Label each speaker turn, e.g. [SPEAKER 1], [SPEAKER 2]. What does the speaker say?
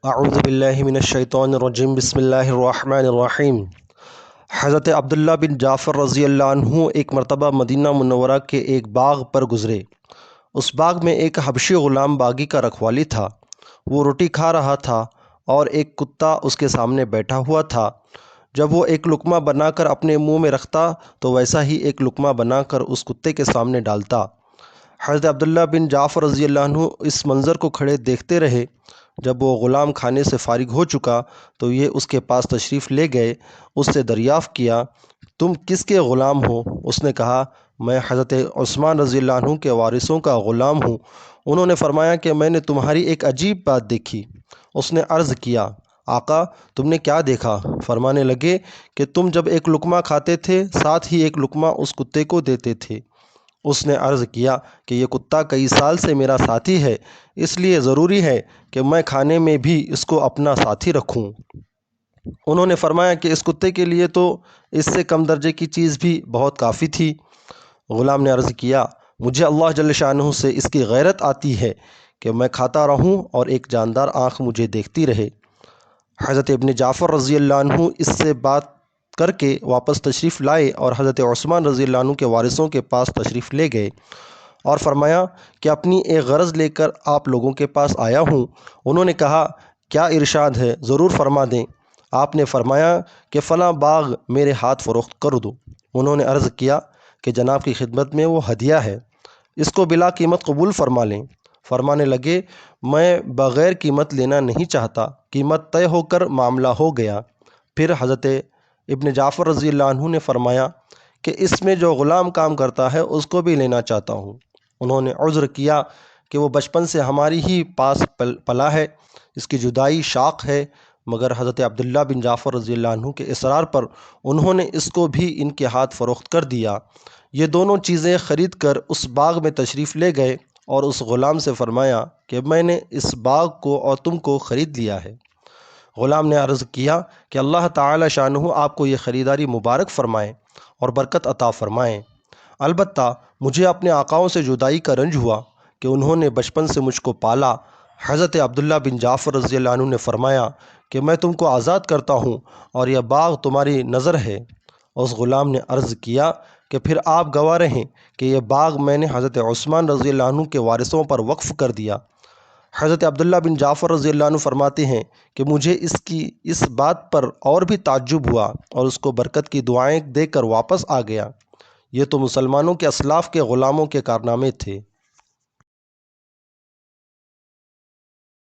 [SPEAKER 1] اعوذ باللہ من الشیطان الرجیم بسم اللہ الرحمن الرحیم۔ حضرت عبداللہ بن جعفر رضی اللہ عنہ ایک مرتبہ مدینہ منورہ کے ایک باغ پر گزرے۔ اس باغ میں ایک حبشی غلام باغی کا رکھوالی تھا۔ وہ روٹی کھا رہا تھا اور ایک کتا اس کے سامنے بیٹھا ہوا تھا۔ جب وہ ایک لقمہ بنا کر اپنے منہ میں رکھتا تو ویسا ہی ایک لقمہ بنا کر اس کتے کے سامنے ڈالتا۔ حضرت عبداللہ بن جعفر رضی اللہ عنہ اس منظر کو کھڑے دیکھتے رہے۔ جب وہ غلام کھانے سے فارغ ہو چکا تو یہ اس کے پاس تشریف لے گئے۔ اس سے دریافت کیا، تم کس کے غلام ہو؟ اس نے کہا، میں حضرت عثمان رضی اللہ عنہ کے وارثوں کا غلام ہوں۔ انہوں نے فرمایا کہ میں نے تمہاری ایک عجیب بات دیکھی۔ اس نے عرض کیا، آقا تم نے کیا دیکھا؟ فرمانے لگے کہ تم جب ایک لقمہ کھاتے تھے ساتھ ہی ایک لقمہ اس کتے کو دیتے تھے۔ اس نے عرض کیا کہ یہ کتا کئی سال سے میرا ساتھی ہے، اس لیے ضروری ہے کہ میں کھانے میں بھی اس کو اپنا ساتھی رکھوں۔ انہوں نے فرمایا کہ اس کتے کے لیے تو اس سے کم درجے کی چیز بھی بہت کافی تھی۔ غلام نے عرض کیا، مجھے اللہ جل شانہ سے اس کی غیرت آتی ہے کہ میں کھاتا رہوں اور ایک جاندار آنکھ مجھے دیکھتی رہے۔ حضرت ابن جعفر رضی اللہ عنہ اس سے بات کر کے واپس تشریف لائے اور حضرت عثمان رضی اللہ عنہ کے وارثوں کے پاس تشریف لے گئے اور فرمایا کہ اپنی ایک غرض لے کر آپ لوگوں کے پاس آیا ہوں۔ انہوں نے کہا، کیا ارشاد ہے؟ ضرور فرما دیں۔ آپ نے فرمایا کہ فلاں باغ میرے ہاتھ فروخت کر دو۔ انہوں نے عرض کیا کہ جناب کی خدمت میں وہ ہدیہ ہے، اس کو بلا قیمت قبول فرما لیں۔ فرمانے لگے، میں بغیر قیمت لینا نہیں چاہتا۔ قیمت طے ہو کر معاملہ ہو گیا۔ پھر حضرت ابن جعفر رضی اللہ عنہ نے فرمایا کہ اس میں جو غلام کام کرتا ہے اس کو بھی لینا چاہتا ہوں۔ انہوں نے عذر کیا کہ وہ بچپن سے ہماری ہی پاس پلا ہے، اس کی جدائی شاق ہے، مگر حضرت عبداللہ بن جعفر رضی اللہ عنہ کے اصرار پر انہوں نے اس کو بھی ان کے ہاتھ فروخت کر دیا۔ یہ دونوں چیزیں خرید کر اس باغ میں تشریف لے گئے اور اس غلام سے فرمایا کہ میں نے اس باغ کو اور تم کو خرید لیا ہے۔ غلام نے عرض کیا کہ اللہ تعالی شانہ آپ کو یہ خریداری مبارک فرمائے اور برکت عطا فرمائیں۔ البتہ مجھے اپنے آقاؤں سے جدائی کا رنج ہوا کہ انہوں نے بچپن سے مجھ کو پالا۔ حضرت عبداللہ بن جعفر رضی اللہ عنہ نے فرمایا کہ میں تم کو آزاد کرتا ہوں اور یہ باغ تمہاری نظر ہے۔ اس غلام نے عرض کیا کہ پھر آپ گواہ رہیں کہ یہ باغ میں نے حضرت عثمان رضی اللہ عنہ کے وارثوں پر وقف کر دیا۔ حضرت عبداللہ بن جعفر رضی اللہ عنہ فرماتے ہیں کہ مجھے اس بات پر اور بھی تعجب ہوا اور اس کو برکت کی دعائیں دے کر واپس آ گیا۔ یہ تو مسلمانوں کے اسلاف کے غلاموں کے کارنامے تھے۔